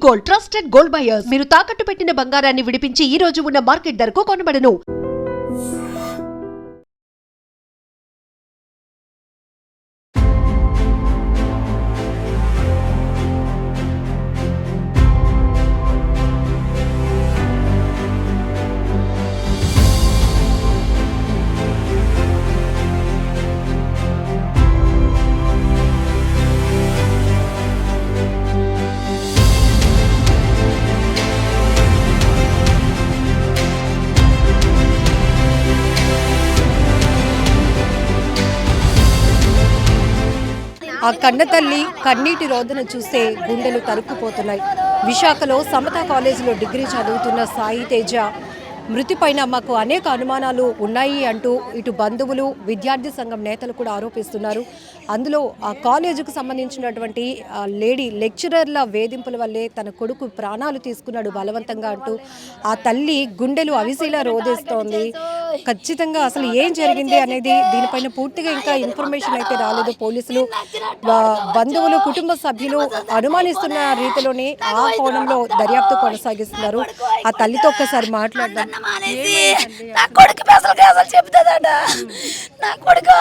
Gold, trusted gold buyers. మీరు తాకట్టు పెట్టిన బంగారాన్ని విడిపించి ఈ రోజు ఉన్న మార్కెట్ ధరకు కొనబడను. ఆ కన్న తల్లి కన్నీటి రోదన చూస్తే గుండెలు తరుక్కుపోతున్నాయి. విశాఖలో సమతా కాలేజీలో డిగ్రీ చదువుతున్న సాయి తేజ మృతిపైన మాకు అనేక అనుమానాలు ఉన్నాయి అంటూ ఇటు బంధువులు విద్యార్థి సంఘం నేతలు కూడా ఆరోపిస్తున్నారు. అందులో ఆ కాలేజీకి సంబంధించినటువంటి లేడీ లెక్చరర్ల వేధింపుల వల్లే తన కొడుకు ప్రాణాలు తీసుకున్నాడు బలవంతంగా అంటూ ఆ తల్లి గుండెలు అవిసేలా రోధిస్తోంది. ఖచ్చితంగా అసలు ఏం జరిగింది అనేది దీనిపైన పూర్తిగా ఇంకా ఇన్ఫర్మేషన్ అయితే రాలేదు. పోలీసులు బంధువులు కుటుంబ సభ్యులు అనుమానిస్తున్న రీతిలోనే ఆ కోణంలో దర్యాప్తు కొనసాగిస్తున్నారు. ఆ తల్లితో ఒక్కసారి మాట్లాడదాం. నా కొడుకు అసలు కేసలు చెప్తుందట. నా కొడుకు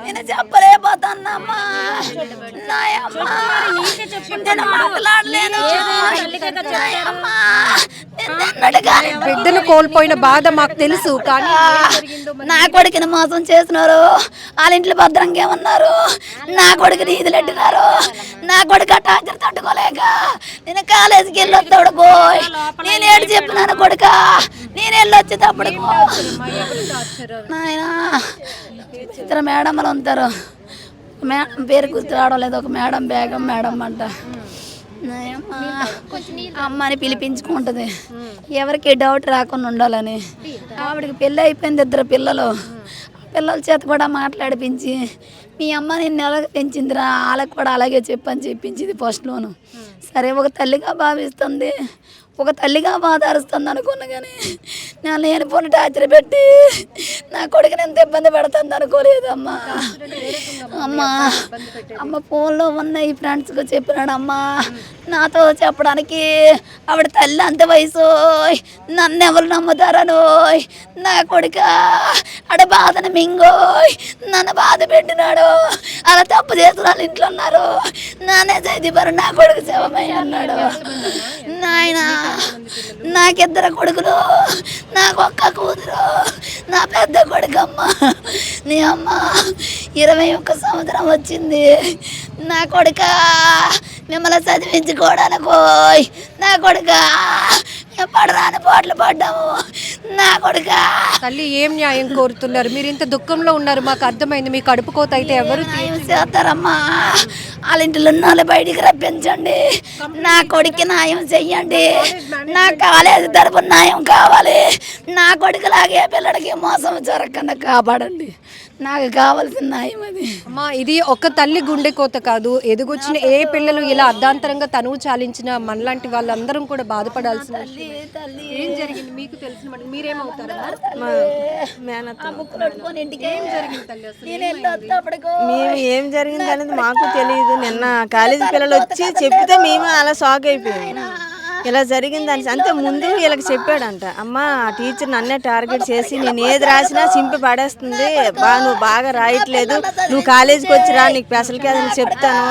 నేను చెప్పలేకపోతానమ్మా. నేను మాట్లాడలేను. బిడ్డను కోల్పోయిన బాధ మాకు తెలుసు, కానీ నా కొడుకుని మోసం చేసినారు. వాళ్ళ ఇంట్లో భద్రంగా ఉన్నారు. నా కొడుకుని ఈదులెట్టినారు. నా కొడుకు టార్చర్ తట్టుకోలేక నేను కాలేజీకి వెళ్ళొస్తాడు పోయి నేను ఏడు చెప్పినాను కొడుక. నేను వెళ్ళొచ్చేటప్పుడు నాయన ఇద్దరు మేడమ్మలు ఉంటారు. మేడం పేరు గుర్తు రావడం లేదు. ఒక మేడం బేగం మేడం అంట. అమ్మని పిలిపించుకుంటుంది ఎవరికి డౌట్ రాకుండా ఉండాలని. ఆవిడకి పెళ్ళి అయిపోయింది. ఇద్దరు పిల్లలు. పిల్లల చేత కూడా మాట్లాడిపించి మీ అమ్మ నిన్ను ఎలాగ పెంచిందిరా వాళ్ళకి కూడా అలాగే చెప్పని చెప్పించింది ఫస్ట్లోను. సరే ఒక తల్లిగా భావిస్తుంది, ఒక తల్లిగా బాధారుస్తుంది అనుకున్నా, కానీ నేను లేనిపోని టార్చర్ పెట్టి నా కొడుకుని ఎంత ఇబ్బంది పెడుతుంది అనుకోలేదమ్మా. అమ్మ ఫోన్లో ఉన్న ఈ ఫ్రెండ్స్కి చెప్పినాడు అమ్మా నాతో చెప్పడానికి. ఆవిడ తల్లి అంత వయసు, నన్ను ఎవరు నమ్ముతారను. నా కొడుక ఆడ బాధను మింగోయ్ నన్ను బాధ పెట్టినాడు. అలా తప్పు చేసిన వాళ్ళు ఇంట్లో ఉన్నారు. నానే చదివారు నా కొడుకు శవమై అన్నాడు. నాయన నాకిద్దరు కొడుకులు, నాకు ఒక్క కూతురు, నా పెద్ద కొడుకమ్మ. నీ అమ్మ 21 సంవత్సరం వచ్చింది. నా కొడుక మిమ్మల్ని చదివించుకోవడానికి నా కొడుక పడరాని పాటలు పడ్డాము. నా కొడుక తల్లి ఏం న్యాయం కోరుతున్నారు? మీరు ఇంత దుఃఖంలో ఉన్నారు, మాకు అర్థమైంది. మీ కడుపు కోత అయితే ఎవరు న్యాయం చేస్తారమ్మా? వాళ్ళ ఇంట్లో ఉన్న వాళ్ళు బయటికి రప్పించండి. నా కొడుకు న్యాయం చెయ్యండి. నా కాలేజీ తరపున న్యాయం కావాలి. నా కొడుకులాగే పిల్లడికి మోసం జరగకుండా కాపాడండి. నాకు కావాల్సిన న్యాయం అది. అమ్మా, ఇది ఒక తల్లి గుండె కోత కాదు. ఎదుగొచ్చిన ఏ పిల్లలు ఇలా అర్ధాంతరంగా తనువు చాలించిన మనలాంటి వాళ్ళందరం కూడా బాధపడాల్సిన. ఏం జరిగింది మీకు తెలిసిన? మీరేమవుతారా? మేము ఏం జరిగింది అనేది మాకు తెలియదు. నిన్న కాలేజీ పిల్లలు వచ్చి చెప్తే మేము అలా షాక్ అయిపోయాము. ఇలా జరిగిందని అంతే ముందు వీళ్ళకి చెప్పాడంట. అమ్మ టీచర్ నన్నే టార్గెట్ చేసి నేను ఏది రాసినా చింపి పడేస్తుంది, నువ్వు బాగా రాయట్లేదు, నువ్వు కాలేజీకి వచ్చి రా, నీకు స్పెషల్కి అది చెప్తాను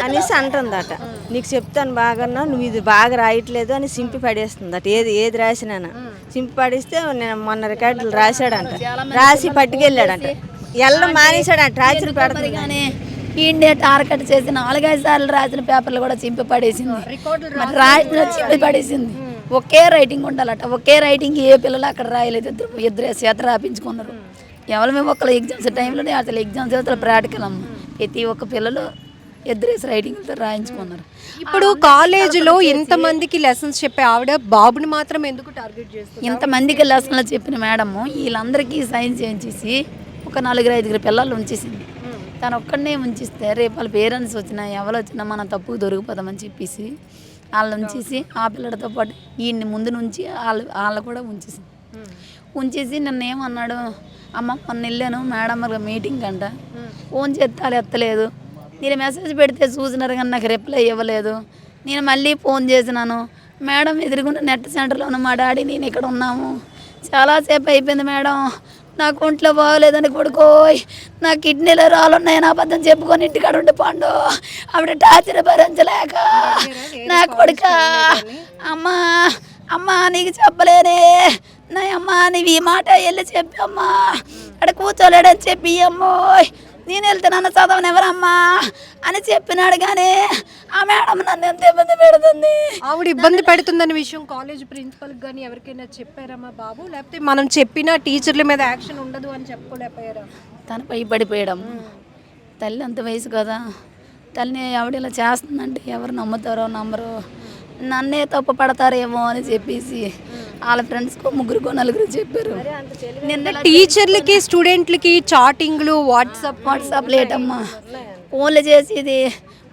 అనేసి అంటుందట. నీకు చెప్తాను బాగా, నువ్వు ఇది బాగా రాయట్లేదు అని చింపి పడేస్తుందట. ఏది రాసినా చింపి పడేస్తే నేను మొన్న రికార్డులు రాశాడంట. రాసి పట్టుకెళ్ళాడంట. ఎల్లం మానేశాడంట. టార్చర్ పెడుతుంది కానీ ఇండియా టార్గెట్ చేసి 4-5 సార్లు రాసిన పేపర్లు కూడా చింపి పడేసింది. రాసిన చింపి పడేసింది. ఒకే రైటింగ్ ఉండాలట. ఒకే రైటింగ్ ఏ పిల్లలు అక్కడ రాయలేదు. ఇద్దరు చేత రాపించుకున్నారు. ఎవరు మేము ఒకళ్ళు ఎగ్జామ్స్ టైంలోనే అసలు ఎగ్జామ్స్ అసలు ప్రాక్టికల్ అమ్మ. ప్రతి ఒక్క పిల్లలు ఇద్దరేసి రైటింగ్తో రాయించుకున్నారు. ఇప్పుడు కాలేజీలో ఎంతమందికి లెసన్స్ చెప్పే ఆవిడ బాబుని మాత్రం ఎందుకు టార్గెట్ చేస్తుంది? ఇంతమందికి లెసన్లు చెప్పిన మేడము వీళ్ళందరికీ సైన్ చేయించేసి ఒక 4-5 పిల్లలు ఉంచేసింది. తను ఒక్కడనే ఉంచిస్తే రేపు వాళ్ళ పేరెంట్స్ వచ్చినా ఎవరు వచ్చినా మనం తప్పు దొరికిపోతామని చెప్పేసి వాళ్ళు ఉంచేసి ఆ పిల్లడితో పాటు ఈయన్ని ముందు నుంచి వాళ్ళు కూడా ఉంచేసి నన్ను ఏమన్నాడు, అమ్మ మొన్న వెళ్ళాను మేడం మీటింగ్ అంట, ఫోన్ చేస్తే వాళ్ళు ఎత్తలేదు. నేను మెసేజ్ పెడితే చూసినారు కానీ నాకు రిప్లై ఇవ్వలేదు. నేను మళ్ళీ ఫోన్ చేసినాను, మేడం ఎదురుగుండా నెట్ సెంటర్లో ఉన్న మా డాడీ నేను ఇక్కడ ఉన్నాము, చాలాసేపు అయిపోయింది మేడం, నాకు ఒంట్లో బాగోలేదని కొడుకోయ్, నా కిడ్నీలో రాళ్ళున్నాయని అబద్ధం చెప్పుకొని ఇంటికాడ ఉండి పండు, ఆవిడ టార్చర్ భరించలేక నా కొడుక అమ్మా అమ్మా నీకు చెప్పలేనే నా అమ్మా నీవు ఈ మాట వెళ్ళి చెప్పమ్మా, అక్కడ కూర్చోలేడని చెప్పి అమ్మోయ్ నేను వెళ్తున్నాను చదవని ఎవరమ్మా అని చెప్పినాడు. కానీ ఆ మేడం నన్ను ఎంత ఇబ్బంది పెడుతుంది. ఆవిడ ఇబ్బంది పెడుతుందనే విషయం కాలేజ్ ప్రిన్సిపల్కి కానీ ఎవరికైనా చెప్పారమ్మా బాబు? లేకపోతే మనం చెప్పిన టీచర్ల మీద యాక్షన్ ఉండదు అని చెప్పుకోలేకపోయారా? తను భయపడిపోయడం, తల్లి అంత వయసు కదా, తల్లిని ఆవిడ ఇలా చేస్తుందంటే ఎవరు నమ్ముతారో నమ్మరు, నన్నే తప్పు పడతారేమో అని చెప్పేసి వాళ్ళ ఫ్రెండ్స్కో 3-4 చెప్పారు. నిన్న టీచర్లకి స్టూడెంట్లకి చాటింగ్లు వాట్సాప్ లేటమ్మా, ఫోన్లు చేసేది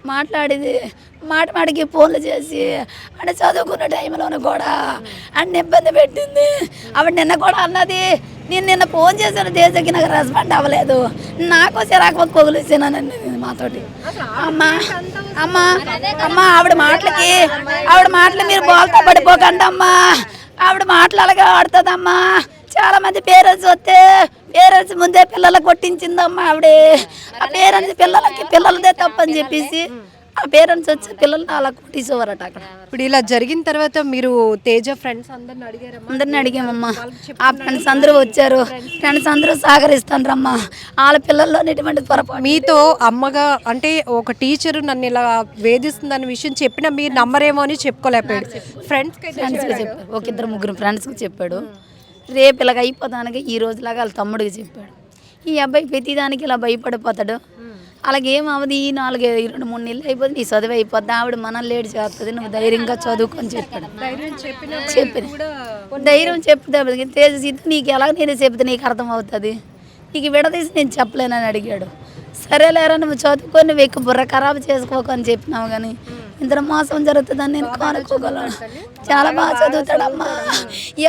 మాట్లాడేది, మాటికి ఫోన్లు చేసి అంటే చదువుకున్న టైంలోనూ కూడా అన్ని ఇబ్బంది పెట్టింది. ఆవిడ నిన్న కూడా అన్నది, నేను నిన్న ఫోన్ చేశాను దేశకి, నాకు రెస్పాండ్ అవ్వలేదు, నాకు చిరాకు కొగులుసానండి మాతోటి. అమ్మా అమ్మా అమ్మా ఆవిడ మాటలు మీరు బోల్తా పడిపోకండి అమ్మా, ఆవిడ మాటలు అలాగే ఆడుతుందమ్మా. చాలా మంది పేరెంట్స్ వస్తే పేరెంట్స్ ముందే పిల్లలకు కొట్టించిందమ్మా ఆవిడే. ఆ పేరెంట్స్ పిల్లలదే తప్పని చెప్పేసి ఆ పేరెంట్స్ వచ్చి పిల్లల్ని అలా కొట్టేసేవారట అక్కడ. ఇప్పుడు ఇలా జరిగిన తర్వాత మీరు తేజ ఫ్రెండ్స్ అందరిని అడిగారమ్మా? అందరిని అడిగామమ్మా. ఆ ఫ్రెండ్స్ అందరూ వచ్చారు, ఫ్రెండ్స్ అందరూ సహకరిస్తారమ్మా. వాళ్ళ పిల్లల్లో ఎటువంటి పొరపాటు. మీతో అమ్మగా అంటే ఒక టీచర్ నన్ను ఇలా వేధిస్తుందన్న విషయం చెప్పినా మీరు నమ్మరేమో అని చెప్పుకోలేకపోయాడు. ఫ్రెండ్స్కి చెప్పాడు, ఒక 2-3 ఫ్రెండ్స్కి చెప్పాడు. రేపు ఇలాగ అయిపోతానికి ఈ రోజులాగా వాళ్ళ తమ్ముడికి చెప్పాడు. ఈ అబ్బాయి ప్రతిదానికి ఇలా భయపడిపోతాడు, అలాగేమవది, 2-3 నెలలు అయిపోతుంది, నీ చదువు అయిపోద్ది, ఆవిడ మనల్ని లేట్ చేస్తుంది, నువ్వు ధైర్యంగా చదువుకొని చెప్పాడు. ధైర్యం చెప్తే తేజ నీకు ఎలా నేను చెప్తే నీకు అర్థం అవుతుంది, నీకు విడదీసి నేను చెప్పలేనని అడిగాడు. సరేలేరా నువ్వు చదువుకొని నువ్వు ఎక్కువ బుర్ర ఖరాబు చేసుకోకని చెప్పినావు, కానీ ఇంత మోసం జరుగుతుందని నేను కానుకోగలను. చాలా బాగా చదువుతాడమ్మా,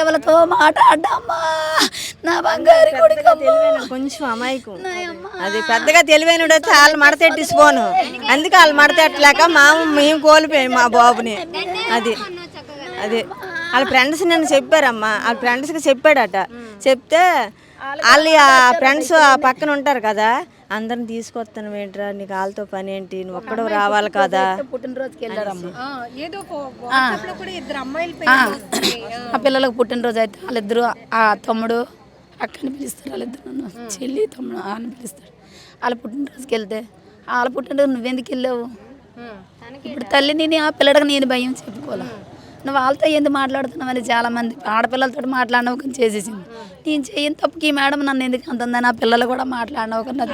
ఎవరితో మాట్లాడమ్మా, నా బంగారు కొడుకమ్మా. కొంచెం అమాయకు, అది పెద్దగా తెలివైన వాళ్ళు మడతెట్టిసిపోను, అందుకే వాళ్ళు మడతెట్టలేక మేము కోల్పోయాం మా బాబుని. అది వాళ్ళ ఫ్రెండ్స్ నన్ను చెప్పారమ్మా, వాళ్ళ ఫ్రెండ్స్కి చెప్పాడట. చెప్తే వాళ్ళు ఆ ఫ్రెండ్స్ ఆ పక్కన ఉంటారు కదా, అందరిని తీసుకొస్తాను ఏంట్రా, నీకు వాళ్ళతో పని ఏంటి, నువ్వు ఒక్కడో రావాలి కదా. పుట్టినరోజుకి వెళ్ళారమ్మా. ఆ పిల్లలకు పుట్టినరోజు అయితే వాళ్ళిద్దరు, ఆ తమ్ముడు అక్కని పిలుస్తారు, వాళ్ళిద్దరు నన్ను చెల్లి తమ్ముడు అని పిలుస్తాడు. వాళ్ళ పుట్టినరోజుకి వెళ్తే వాళ్ళ పుట్టినరోజు నువ్వెందుకు వెళ్ళావు, ఇప్పుడు తల్లి నేను ఆ పిల్లడికి నేను భయం చెప్పుకోవాలి, నువ్వు వాళ్ళతో ఎందుకు మాట్లాడుతున్నావని చాలామంది ఆడపిల్లలతో మాట్లాడినవకని చేసేసింది. నేను చేయని తప్పుకి ఈ మేడం నన్ను ఎందుకు అంటుందని ఆ పిల్లలు కూడా మాట్లాడినవకన్నా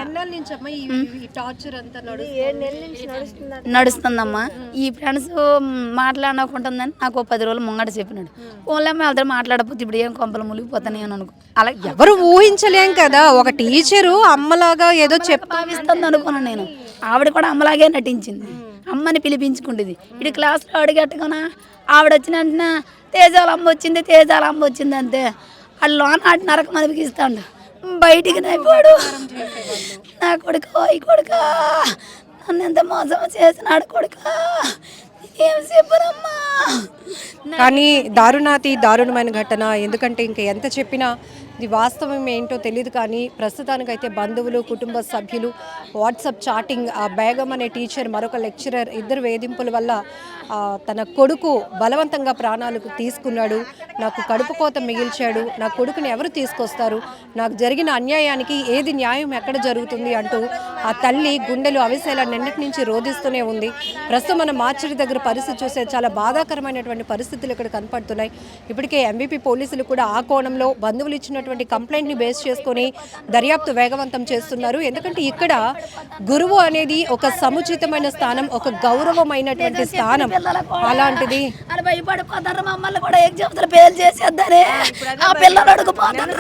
నడుస్తుందమ్మా. ఈ ఫ్రెండ్స్ మాట్లాడకుంటుందని నాకు 10 రోజులు ముంగట చెప్పినాడు. ఓన్లేమో వాళ్ళతో మాట్లాడకపోతే ఇప్పుడు ఏం కొంపలు మునిగిపోతాయి అని అనుకో. అలా ఎవరు ఊహించలేం కదా, ఒక టీచరు అమ్మలాగా ఏదో భావిస్తుంది అనుకున్నాను నేను. ఆవిడ కూడా అమ్మలాగే నటించింది, అమ్మని పిలిపించుకుంటుంది. ఇటు క్లాస్లో అడిగట్టుకున్నా ఆవిడ వచ్చిన వెంటనే తేజాల అమ్మ వచ్చింది అంతే. వాళ్ళు లోన ఆటి నరకం అనిపిస్తాడు, బయటికి నైపోడు. నా కొడుకు ఈ కొడుక నన్ను ఎంత మోసం చేసినాడు కొడుక, ఏం చెప్పనమ్మా. కానీ దారుణమైన ఘటన. ఎందుకంటే ఇంకా ఎంత చెప్పినా ఇది వాస్తవం ఏంటో తెలియదు. కానీ ప్రస్తుతానికైతే బంధువులు, కుటుంబ సభ్యులు, వాట్సాప్ చాటింగ్, ఆ బేగం అనే టీచర్, మరొక లెక్చరర్, ఇద్దరు వేధింపుల వల్ల తన కొడుకు బలవంతంగా ప్రాణాలకు తీసుకున్నాడు. నాకు కడుపు కోత మిగిల్చాడు, నా కొడుకుని ఎవరు తీసుకొస్తారు, నాకు జరిగిన అన్యాయానికి ఏది న్యాయం ఎక్కడ జరుగుతుంది అంటూ ఆ తల్లి గుండెలు అవిసేలా నిన్నటి నుంచి రోధిస్తూనే ఉంది. ప్రస్తుతం మనం మార్చిడి దగ్గర పరిస్థితి చూస్తే చాలా బాధాకరమైనటువంటి పరిస్థితులు ఇక్కడ కనపడుతున్నాయి. ఇప్పటికే ఎంబీపీ పోలీసులు కూడా ఆ కోణంలో బంధువులు ఇచ్చినటువంటి కంప్లైంట్ని బేస్ చేసుకొని దర్యాప్తు వేగవంతం చేస్తున్నారు. ఎందుకంటే ఇక్కడ గురువు అనేది ఒక సముచితమైన స్థానం, ఒక గౌరవమైనటువంటి స్థానం. అలాంటిది భయపడిపోతారు, మమ్మల్ని కూడా ఎగ్జామ్స్ ఫెయిల్ చేసేద్దారే ఆ పిల్లలు అడుగుపోతారు.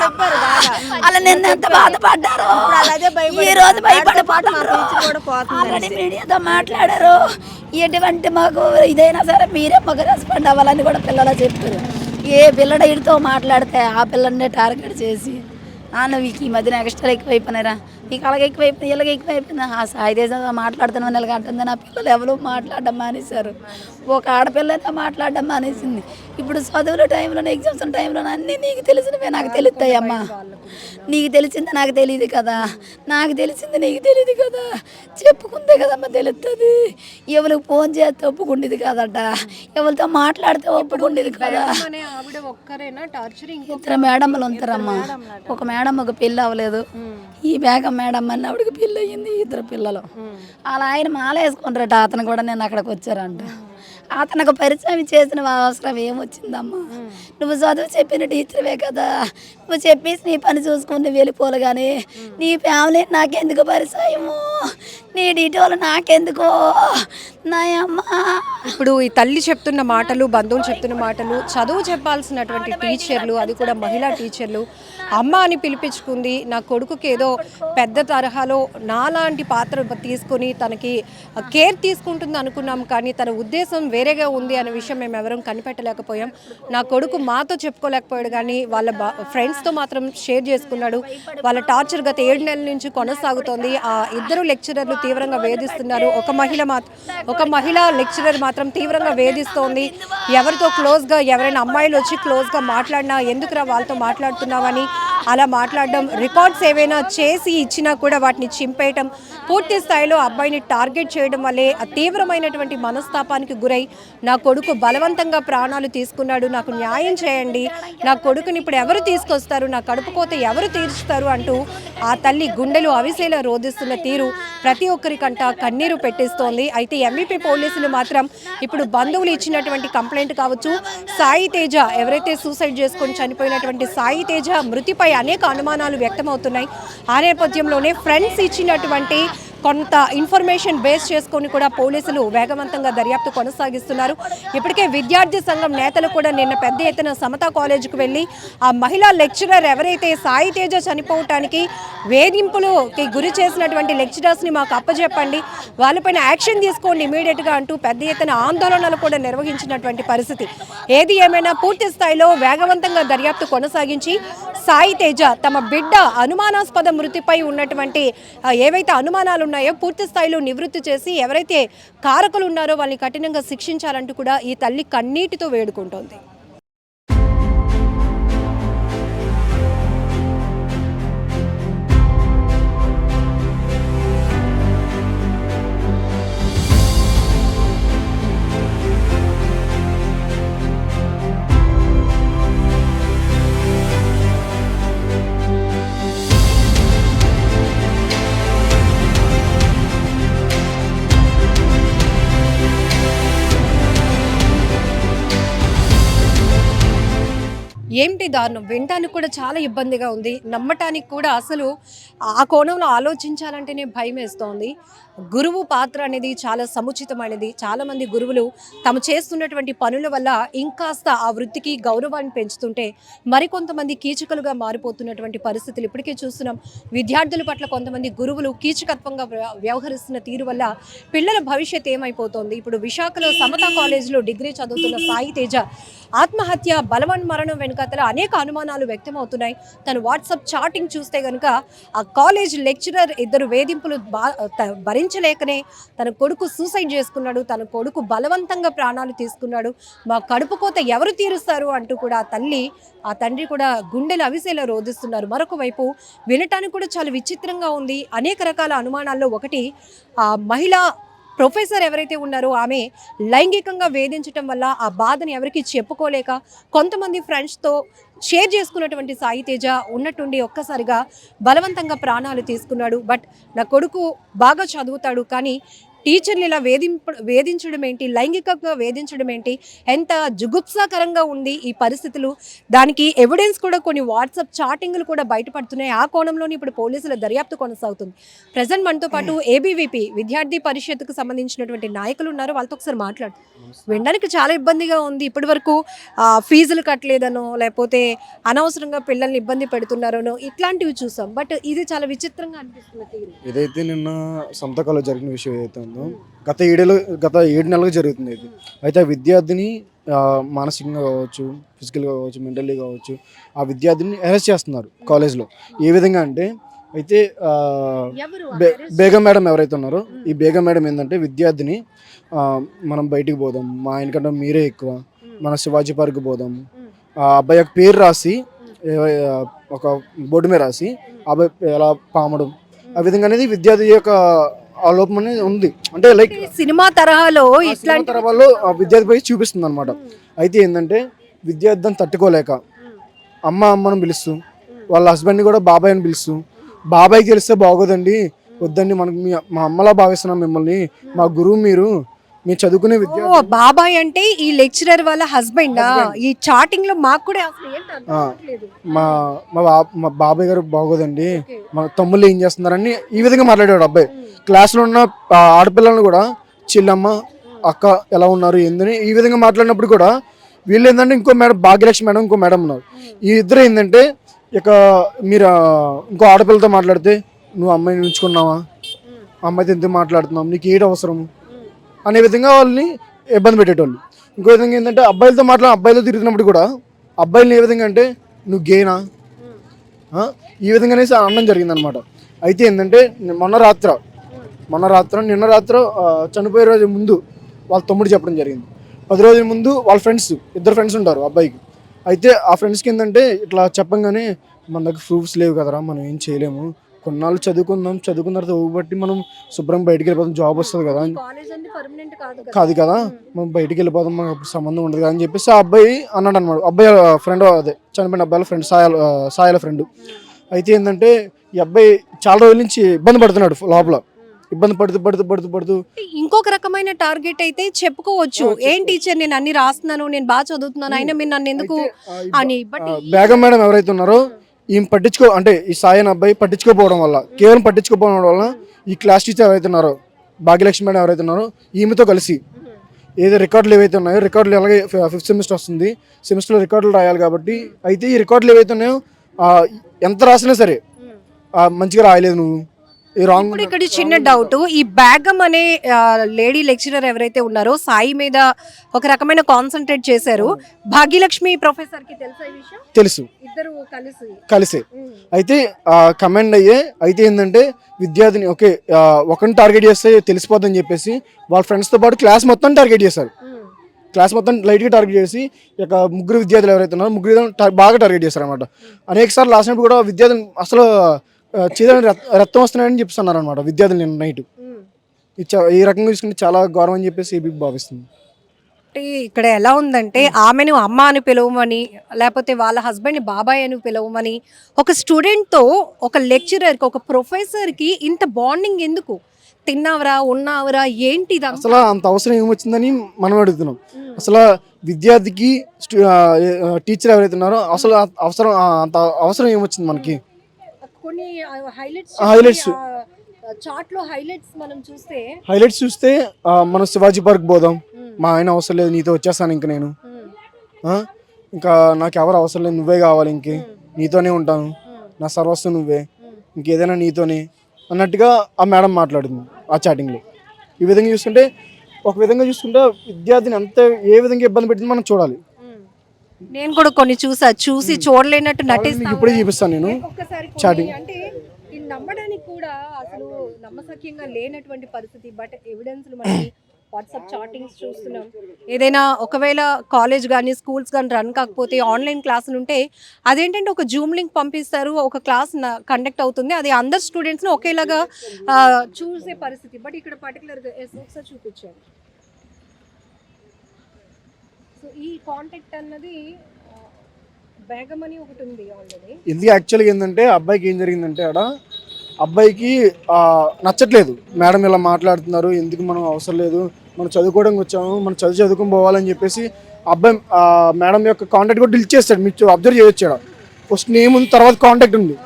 వాళ్ళు నిన్న ఎంత బాధపడ్డారు, ఈ రోజు భయపడిపోతారు. ఆల్రెడీ మీడియాతో మాట్లాడారు, ఎటువంటి మాకు ఇదైనా సరే మీరే మాకు రెస్పాండ్ అవ్వాలని కూడా పిల్లలు చెప్పారు. ఏ పిల్లడ ఇడితో మాట్లాడితే ఆ పిల్లల్నే టార్గెట్ చేసి నువ్వు ఈ మధ్యన ఎక్స్ట్రా ఎక్కువైపోయినారా, నీకు అలాగే ఎక్కువైపోయింది ఇలాగ ఎక్కువైపోయింది. ఆ సాయితేజ మాట్లాడుతున్న నెలగా అంటుంది. నా పిల్లలు ఎవరు మాట్లాడడం మానేశారు. ఒక ఆడపిల్లనే మాట్లాడడం మానేసింది. ఇప్పుడు చదువుల టైంలోనే ఎగ్జామ్స్ టైంలో అన్నీ నీకు తెలిసినవే నాకు తెలుస్తాయమ్మా. నీకు తెలిసింది నాకు తెలియదు కదా, నాకు తెలిసింది నీకు తెలియదు కదా, చెప్పుకుందే కదమ్మా తెలుస్తుంది. ఎవరికి ఫోన్ చేస్తే ఒప్పుకుండేది కదట, ఎవరితో మాట్లాడితే ఒప్పుకుండేది కదా. ఇద్దరు మేడమ్మలు ఉంటారమ్మా. ఒక మేడం ఒక పెళ్ళి అవ్వలేదు, ఈ బేగం మేడం అని ఆవిడకి పెళ్ళి అయ్యింది. ఇద్దరు పిల్లలు. అలా ఆయన మాల వేసుకుంటారట. అతను కూడా నేను అక్కడికి వచ్చారంట. అతనికి పరిచయం చేసిన అవసరం ఏమొచ్చిందమ్మా? నువ్వు చదువు చెప్పిన టీచర్వే కదా, నువ్వు చెప్పేసి నీ పని చూసుకుని వెళ్ళిపోలు. కానీ నీ ఫ్యామిలీ నాకెందుకు పరిచయము, నీ డీటెయిల్ నాకెందుకో నాయమ్మ. ఇప్పుడు ఈ తల్లి చెప్తున్న మాటలు, బంధువులు చెప్తున్న మాటలు, చదువు చెప్పాల్సినటువంటి టీచర్లు, అది కూడా మహిళా టీచర్లు అమ్మ అని పిలిపించుకుంది. నా కొడుకుకి ఏదో పెద్ద తరహాలో నాలాంటి పాత్ర తీసుకొని తనకి కేర్ తీసుకుంటుంది అనుకున్నాం, కానీ తన ఉద్దేశం వేరేగా ఉంది అనే విషయం మేము ఎవరం కనిపెట్టలేకపోయాం. నా కొడుకు మాతో చెప్పుకోలేకపోయాడు, కానీ వాళ్ళ ఫ్రెండ్స్తో మాత్రం షేర్ చేసుకున్నాడు. వాళ్ళ టార్చర్ గత 7 నెలల నుంచి కొనసాగుతోంది. ఆ ఇద్దరు లెక్చరర్లు తీవ్రంగా వేధిస్తున్నారు. ఒక మహిళా లెక్చరర్ మాత్రం తీవ్రంగా వేధిస్తోంది. ఎవరితో క్లోజ్గా ఎవరైనా అమ్మాయిలు వచ్చి క్లోజ్గా మాట్లాడినా ఎందుకురా వాళ్ళతో మాట్లాడుతున్నావని అలా మాట్లాడడం, రికార్డ్స్ ఏవైనా చేసి ఇచ్చినా కూడా వాటిని చింపేయటం, పూర్తి స్థాయిలో అబ్బాయిని టార్గెట్ చేయడం వల్లే ఆ తీవ్రమైనటువంటి మనస్తాపానికి గురై నా కొడుకు బలవంతంగా ప్రాణాలు తీసుకున్నాడు. నాకు న్యాయం చేయండి, నా కొడుకుని ఇప్పుడు ఎవరు తీసుకొస్తారు, నా కడుపు కోత ఎవరు తీర్చుతారు అంటూ ఆ తల్లి గుండెలు అవిసేలా రోధిస్తున్న తీరు ప్రతి ఒక్కరికంట కన్నీరు పెట్టిస్తోంది. అయితే ఎంవీపీ పోలీసులు మాత్రం ఇప్పుడు బంధువులు ఇచ్చినటువంటి కంప్లైంట్ కావచ్చు, సాయి తేజ ఎవరైతే సూసైడ్ చేసుకొని చనిపోయినటువంటి సాయి తేజ మృతిపై అనేక అనుమానాలు వ్యక్తమవుతున్నాయి. ఆ నేపథ్యంలోనే ఫ్రెండ్స్ ఇచ్చినటువంటి కొంత ఇన్ఫర్మేషన్ బేస్ చేసుకొని కూడా పోలీసులు వేగవంతంగా దర్యాప్తు కొనసాగిస్తున్నారు. ఇప్పటికే విద్యార్థి సంఘం నేతలు కూడా నిన్న పెద్ద ఎత్తున సమతా కాలేజీకి వెళ్ళి ఆ మహిళా లెక్చరర్ ఎవరైతే సాయి తేజ చనిపోవటానికి వేధింపులకి గురి చేసినటువంటి లెక్చరర్స్ని మాకు అప్పచెప్పండి, వాళ్ళపైన యాక్షన్ తీసుకోండి ఇమీడియట్గా అంటూ పెద్ద ఎత్తున ఆందోళనలు కూడా నిర్వహించినటువంటి పరిస్థితి. ఏది ఏమైనా పూర్తి స్థాయిలో వేగవంతంగా దర్యాప్తు కొనసాగించి సాయి తేజ తమ బిడ్డ అనుమానాస్పద మృతిపై ఉన్నటువంటి ఏవైతే అనుమానాలు ఉన్నాయో పూర్తి స్థాయిలో నివృత్తి చేసి ఎవరైతే కారకులు ఉన్నారో వాళ్ళని కఠినంగా శిక్షించాలంటూ కూడా ఈ తల్లి కన్నీటితో వేడుకుంటోంది. ఏమిటి దారుణం, వినటానికి కూడా చాలా ఇబ్బందిగా ఉంది, నమ్మటానికి కూడా అసలు ఆ కోణంలో ఆలోచించాలంటేనే భయం వేస్తోంది. గురువు పాత్ర అనేది చాలా సముచితమైనది. చాలామంది గురువులు తాము చేస్తున్నటువంటి పనుల వల్ల ఇంకాస్త ఆ వృత్తికి గౌరవాన్ని పెంచుతుంటే మరికొంతమంది కీచకులుగా మారిపోతున్నటువంటి పరిస్థితులు ఇప్పటికే చూస్తున్నాం. విద్యార్థుల పట్ల కొంతమంది గురువులు కీచకత్వంగా వ్యవహరిస్తున్న తీరు వల్ల పిల్లల భవిష్యత్ ఏమైపోతోంది. ఇప్పుడు విశాఖలో సమతా కాలేజీలో డిగ్రీ చదువుతున్న సాయి తేజ ఆత్మహత్య బలవన్మరణం వెనుకతల అనేక అనుమానాలు వ్యక్తమవుతున్నాయి. తను వాట్సాప్ చాటింగ్ చూస్తే కనుక ఆ కాలేజ్ లెక్చరర్ ఇద్దరు వేధింపులు భరించలేకనే తన కొడుకు సూసైడ్ చేసుకున్నాడు, తన కొడుకు బలవంతంగా ప్రాణాలు తీసుకున్నాడు, మా కడుపు కోత ఎవరు తీరుస్తారు అంటూ కూడా ఆ తండ్రి కూడా గుండెలు అవిసేలా రోధిస్తున్నారు. మరొక వైపు వినటానికి కూడా చాలా విచిత్రంగా ఉంది. అనేక రకాల అనుమానాల్లో ఒకటి, ఆ మహిళా ప్రొఫెసర్ ఎవరైతే ఉన్నారో ఆమె లైంగికంగా వేధించడం వల్ల ఆ బాధను ఎవరికి చెప్పుకోలేక కొంతమంది ఫ్రెండ్స్తో షేర్ చేసుకున్నటువంటి సాయి తేజ ఉన్నట్టుండి ఒక్కసారిగా బలవంతంగా ప్రాణాలు తీసుకున్నాడు. బట్ నా కొడుకు బాగా చదువుతాడు, కానీ టీచర్లు ఇలా వేధించడం ఏంటి, లైంగికంగా వేధించడం ఏంటి, ఎంత జుగుప్సాకరంగా ఉంది ఈ పరిస్థితులు. దానికి ఎవిడెన్స్ కూడా కొన్ని వాట్సాప్ చాటింగ్లు కూడా బయటపడుతున్నాయి. ఆ కోణంలోని ఇప్పుడు పోలీసుల దర్యాప్తు కొనసాగుతుంది. ప్రజెంట్ మనతో పాటు ఏబీవీపీ విద్యార్థి పరిషత్తుకు సంబంధించినటువంటి నాయకులు ఉన్నారు, వాళ్ళతో ఒకసారి మాట్లాడు. వినడానికి చాలా ఇబ్బందిగా ఉంది. ఇప్పటి వరకు ఫీజులు కట్టలేదనో లేకపోతే అనవసరంగా పిల్లల్ని ఇబ్బంది పెడుతున్నారనో ఇట్లాంటివి చూసాం. బట్ ఇది చాలా విచిత్రంగా అనిపిస్తుంది. ఇదైతే నిన్న సంతకాలో జరిగిన విషయం ఏదైతే ఉందో గత 7 నెలలుగా జరుగుతుంది. ఇది అయితే ఆ విద్యార్థిని మానసికంగా కావచ్చు, ఫిజికల్గా కావచ్చు, మెంటల్లీ కావచ్చు, ఆ విద్యార్థిని అరెస్ట్ చేస్తున్నారు కాలేజ్లో. ఏ విధంగా అంటే అయితే బేగం మేడం ఎవరైతే ఉన్నారో ఈ బేగం మేడం ఏంటంటే విద్యార్థిని మనం బయటికి పోదాం, మా ఆయనకంటే మీరే ఎక్కువ, మన శివాజీ పార్క్ పోదాం, ఆ అబ్బాయి యొక్క పేరు రాసి ఒక బోర్డు మీద రాసి అబ్బాయి ఎలా పామడం ఆ విధంగా అనేది విద్యార్థి యొక్క ఆలోపం అనేది ఉంది. అంటే లైక్ సినిమా తరహాలో ఇట్లాంటి తరహాలో విద్యార్థి పై చూపిస్తుంది అనమాట. అయితే ఏంటంటే విద్యార్థిని తట్టుకోలేక అమ్మని పిలుస్తూ వాళ్ళ హస్బెండ్ని కూడా బాబాయ్ అని పిలుస్తూ, బాబాయ్కి తెలిస్తే బాగోదండి, వద్దండి, మనకి మా అమ్మలా భావిస్తున్నాం మిమ్మల్ని, మా గురువు మీరు చదువుకునే విద్య. బాబాయ్ అంటే ఈ లెక్చరర్ వాళ్ళ హస్బెండ్. ఈ చాటింగ్ లో మాకు కూడా అసలు ఏంటి అర్థం కావట్లేదు. మా బాబాయ్ గారు బాగోదండి, మా తమ్ముళ్ళు ఏం చేస్తున్నారని ఈ విధంగా మాట్లాడాడు అబ్బాయి. క్లాస్లో ఉన్న ఆడపిల్లలను కూడా చెల్లమ్మ అక్క ఎలా ఉన్నారు ఏందని ఈ విధంగా మాట్లాడినప్పుడు కూడా వీళ్ళు ఏంటంటే ఇంకో మేడం భాగ్యలక్ష్మి మేడం ఇంకో మేడం ఉన్నారు. ఈ ఇద్దరు ఏంటంటే ఇక మీరు ఇంకో ఆడపిల్లతో మాట్లాడితే నువ్వు అమ్మాయిని ఉంచుకున్నావా, అమ్మాయితో ఎందుకు మాట్లాడుతున్నావు, నీకు ఏడు అవసరం అనే విధంగా వాళ్ళని ఇబ్బంది పెట్టేటోళ్ళు. ఇంకో విధంగా ఏంటంటే అబ్బాయిలతో తిరుగుతున్నప్పుడు కూడా అబ్బాయిని ఏ విధంగా అంటే నువ్వు గేనా ఈ విధంగా అనేసి అనడం జరిగిందనమాట. అయితే ఏంటంటే నిన్న రాత్రి చనిపోయే రోజు ముందు వాళ్ళ తమ్ముడు చెప్పడం జరిగింది. 10 రోజుల ముందు వాళ్ళ ఇద్దరు ఫ్రెండ్స్ ఉంటారు అబ్బాయికి. అయితే ఆ ఫ్రెండ్స్కి ఏంటంటే ఇట్లా చెప్పంగానే మన దగ్గర ప్రూఫ్స్ లేవు కదరా, మనం ఏం చేయలేము, కొన్నాళ్ళు చదువుకున్న తర్వాత బట్టి మనం శుభ్రం బయటికి వెళ్ళిపోతాం, జాబ్ వస్తుంది కదా, కాదు కదా మనం బయటికి వెళ్ళిపోతాం, మనకు అప్పుడు సంబంధం ఉండదు కదా అని చెప్పేసి ఆ అబ్బాయి అన్నాడు అనమాట. అబ్బాయి ఫ్రెండ్, అదే చనిపోయిన అబ్బాయిల ఫ్రెండ్ సాయాల ఫ్రెండ్. అయితే ఏంటంటే ఈ అబ్బాయి చాలా రోజుల నుంచి ఇబ్బంది పడుతున్నాడు, లోపల ఇబ్బంది పడుతూ ఇంకొక రకమైన టార్గెట్ అయితే చెప్పుకోవచ్చు. ఏం టీచర్ నేను అన్ని రాస్తున్నాను, నేను బాగా చదువుతున్నాను, అయినా మీరు నన్ను ఎందుకు అని. బేగం మేడం ఎవరైతే ఉన్నారో ఈమె అంటే ఈ సాయన్ అబ్బాయి పట్టించుకోపోవడం వల్ల ఈ క్లాస్ టీచర్ ఎవరైతే ఉన్నారో భాగ్యలక్ష్మి మేడం ఎవరైతే ఉన్నారో ఈమెతో కలిసి ఏదో రికార్డులు ఏవైతే ఉన్నాయో, రికార్డులు అలాగే 5th సెమిస్టర్ వస్తుంది, సెమిస్టర్లో రికార్డులు రాయాలి కాబట్టి, అయితే ఈ రికార్డులు ఏవైతే ఉన్నాయో ఎంత రాసినా సరే మంచిగా రాయలేదు నువ్వు, ఇప్పుడు ఇక్కడ చిన్న డౌట్, ఈ బేగం అనే లేడీ లెక్చరర్ ఎవరైతే ఉన్నారో సాయి మీద ఒక రకమైన కాన్సన్ట్రేట్ చేశారు. భాగ్యలక్ష్మి ప్రొఫెసర్ కి తెలుసు, ఇద్దరు కలిసి అయితే కమెండ్ అయితే ఏంటంటే విద్యార్థిని ఒకరిని టార్గెట్ చేస్తే తెలిసిపోతుందని చెప్పేసి వాళ్ళ ఫ్రెండ్స్ తో పాటు క్లాస్ మొత్తం టార్గెట్ చేశారు. క్లాస్ మొత్తం లైట్గా టార్గెట్ చేసి ఇక ముగ్గురు విద్యార్థులు ఎవరైతే ఉన్నారో ముగ్గురు బాగా టార్గెట్ చేశారు అనమాట. అనేక సార్లు రాసినప్పుడు కూడా విద్యార్థులు అసలు చేదని రక్తం వస్తున్నాయని చెప్తున్నారు అనమాట విద్యార్థులు నిన్న నైట్. ఈ రకంగా చూసుకుంటే చాలా గౌరవం అని చెప్పేసి ఏబీ భావిస్తుంది. ఇక్కడ ఎలా ఉందంటే ఆమెను అమ్మ అని పిలవమని, లేకపోతే వాళ్ళ హస్బెండ్ని బాబాయ్ అని పిలవమని, ఒక స్టూడెంట్తో ఒక లెక్చరర్కి ఒక ప్రొఫెసర్కి ఇంత బాండింగ్ ఎందుకు? తిన్నావరా, ఉన్నావరా, ఏంటి అసలు అంత అవసరం ఏమొచ్చిందని మనం అడుగుతున్నాం. అసలు విద్యార్థికి టీచర్ ఎవరైతే ఉన్నారో అసలు అంత అవసరం ఏమొచ్చింది మనకి? కొన్ని హైలైట్స్ చార్ట్ లో హైలైట్స్ చూస్తే మనం శివాజీ పార్క్ పోదాం, మా ఆయన అవసరం లేదు, నీతో వచ్చేస్తాను ఇంక నేను, ఇంకా నాకు ఎవరు అవసరం లేదు, నువ్వే కావాలి, నీతోనే ఉంటాను, నా సర్వస్వం నువ్వే, ఇంకేదైనా నీతోనే అన్నట్టుగా ఆ మేడం మాట్లాడుతుంది ఆ చాటింగ్లో. ఈ విధంగా చూస్తుంటే ఒక విధంగా చూసుకుంటే విద్యార్థిని అంత ఏ విధంగా ఇబ్బంది పెట్టింది మనం చూడాలి. నేను కూడా కొన్ని చూసి చూడలేనట్టు నటిస్తాను. ఇప్పుడే చూపిస్తాను నేను చాటింగ్. అంటే నమ్మడానికి కూడా అసలు నమ్మసక్యంగా లేనటువంటి పరిస్థితి. బట్ ఎవిడెన్స్ మనకి వాట్సాప్ చాటింగ్స్ చూస్తున్నాం. ఏదైనా ఒకవేళ కాలేజ్ కానీ స్కూల్స్ కానీ రన్ కాకపోతే ఆన్లైన్ క్లాసులు ఉంటే అదేంటంటే ఒక జూమ్ లింక్ పంపిస్తారు, ఒక క్లాస్ కండక్ట్ అవుతుంది, అది అందరు స్టూడెంట్స్ని ఒకేలాగా చూసే పరిస్థితి. బట్ ఇక్కడ పర్టికులర్గా ఒకసారి చూపించారు. సో ఈ కాంటాక్ట్ అన్నది బేగం అని ఒకటి ఉంది ఆల్రెడీ. ఇది యాక్చువల్గా ఏంటంటే అబ్బాయికి ఏం జరిగిందంటే అబ్బాయికి నచ్చట్లేదు, మేడం ఇలా మాట్లాడుతున్నారు, ఎందుకు మనం అవసరం లేదు, మనం చదువుకోవడానికి వచ్చాము, మనం చదువుకొని పోవాలని చెప్పేసి అబ్బాయి మేడం యొక్క కాంటాక్ట్ కూడా డిలీట్ చేస్తాడు. మీరు అబ్జర్వ్ చేయొచ్చాడు, ఫస్ట్ నేమ్ ఉంది, తర్వాత కాంటాక్ట్ ఉంది.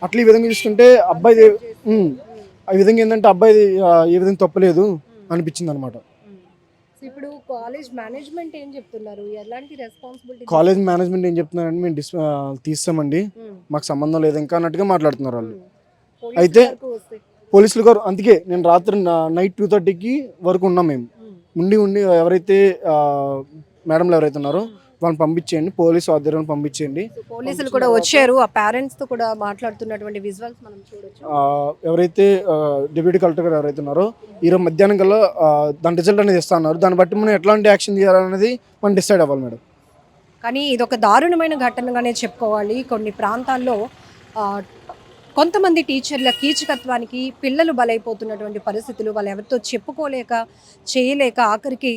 అట్లా ఈ విధంగా చూసుకుంటే అబ్బాయిది ఈ విధంగా ఏంటంటే అబ్బాయిది ఏ విధంగా తప్పలేదు అనిపించింది అనమాట. ఇప్పుడు కాలేజ్ మేనేజ్మెంట్ ఏం చెప్తున్నారు? ఎలాంటి రెస్పాన్సిబిలిటీ? కాలేజ్ మేనేజ్మెంట్ ఏం చెప్తున్నారంటే మేము తీస్తామండి, మాకు సంబంధం లేదు ఇంకా అన్నట్టుగా మాట్లాడుతున్నారు వాళ్ళు. అయితే పోలీసులు గారు అందుకే నేను రాత్రి నైట్ 2:30కి వరకు ఉన్నాం మేము. ఉండి ఎవరైతే మేడంలు ఎవరైతే ఉన్నారో వాళ్ళని పంపించేయండి, పోలీసు ఆధ్వర్యాన్ని పంపించేయండి. పోలీసులు కూడా వచ్చారు, ఆ పేరెంట్స్ తో కూడా మాట్లాడుతున్నటువంటి విజువల్స్ మనం చూడొచ్చు. ఎవరైతే డిప్యూటీ కలెక్టర్ గారు ఎవరైతే ఉన్నారో ఈరోజు మధ్యాహ్నం కల్లా దాని రిజల్ట్ అనేది ఇస్తా ఉన్నారు. దాన్ని బట్టి మనం ఎట్లాంటి యాక్షన్ తీయాలనేది మనం డిసైడ్ అవ్వాలి మేడం. కానీ ఇదొక దారుణమైన ఘటనగానే చెప్పుకోవాలి. కొన్ని ప్రాంతాల్లో కొంతమంది టీచర్ల కీచకత్వానికి పిల్లలు బలైపోతున్నటువంటి పరిస్థితులు, వాళ్ళు ఎవరితో చెప్పుకోలేక చేయలేక ఆఖరికి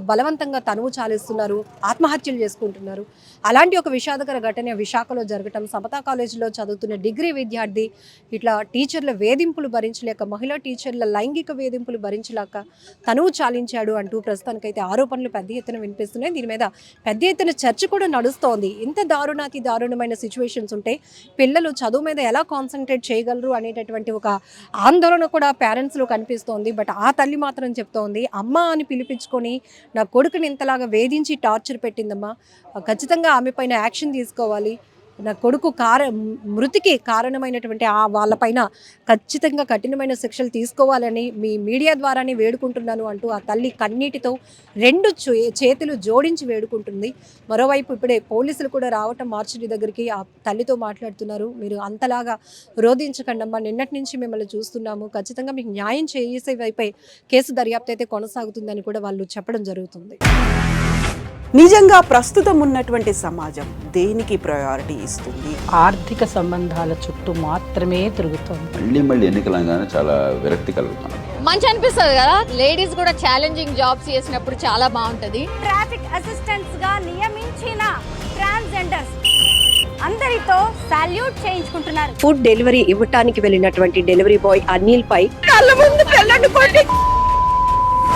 బలవంతంగా తనువు చాలిస్తున్నారు, ఆత్మహత్యలు చేసుకుంటున్నారు. అలాంటి ఒక విషాదకర ఘటన విశాఖలో జరగటం, సమతా కాలేజీలో చదువుతున్న డిగ్రీ విద్యార్థి ఇట్లా టీచర్ల వేధింపులు భరించలేక, మహిళా టీచర్ల లైంగిక వేధింపులు భరించలేక తనువు చాలించాడు అంటూ ప్రస్తుతానికైతే ఆరోపణలు పెద్ద ఎత్తున వినిపిస్తున్నాయి. దీని మీద పెద్ద ఎత్తున చర్చ కూడా నడుస్తోంది. ఇంత దారుణాతి దారుణమైన సిచ్యువేషన్స్ ఉంటే పిల్లలు చదువు మీద ఎలా కాన్సన్ట్రేట్ చేయగలరు అనేటటువంటి ఒక ఆందోళన కూడా పేరెంట్స్లో కనిపిస్తోంది. బట్ ఆ తల్లి మాత్రం చెప్తోంది, అమ్మ అని పిలిపించుకొని నా కొడుకుని ఇంతలాగా వేధించి టార్చర్ పెట్టిందమ్మా, ఖచ్చితంగా ఆమె పైన యాక్షన్ తీసుకోవాలి, నా కొడుకు మృతికి కారణమైనటువంటి వాళ్ళపైన ఖచ్చితంగా కఠినమైన శిక్షలు తీసుకోవాలని మీ మీడియా ద్వారానే వేడుకుంటున్నాను అంటూ ఆ తల్లి కన్నీటితో రెండు చేతులు జోడించి వేడుకుంటుంది. మరోవైపు ఇప్పుడే పోలీసులు కూడా రావటం మార్చిడి దగ్గరికి ఆ తల్లితో మాట్లాడుతున్నారు. మీరు అంతలాగా రోధించకండి అమ్మా, నిన్నటి నుంచి మిమ్మల్ని చూస్తున్నాము, ఖచ్చితంగా మీకు న్యాయం చేసే వైపే కేసు దర్యాప్తు అయితే కొనసాగుతుందని కూడా వాళ్ళు చెప్పడం జరుగుతుంది. నిజంగా ప్రస్తుతం ఉన్నటువంటి సమాజం దేనికి ప్రయారిటీ ఇస్తుంది? ఆర్థిక సంబంధాల చుట్టూ మాత్రమే తిరుగుతుంది. మళ్ళీ ఎన్నికలంగానే చాలా విరక్తి కలుగుతాం. మంచి అనిపిస్తుంది కదా, లేడీస్ కూడా ఛాలెంజింగ్ జాబ్స్ చేసినప్పుడు చాలా బాగుంటది. ట్రాఫిక్ అసిస్టెంట్స్ గా నియమించిన ట్రాన్స్జెండర్స్ అందరితో సాల్యూట్ చేయించుకుంటున్నారు. ఫుడ్ డెలివరీ ఇవ్వటానికి వెళ్ళినటువంటి డెలివరీ బాయ్ అనిల్ పై కళ్ళ ముందు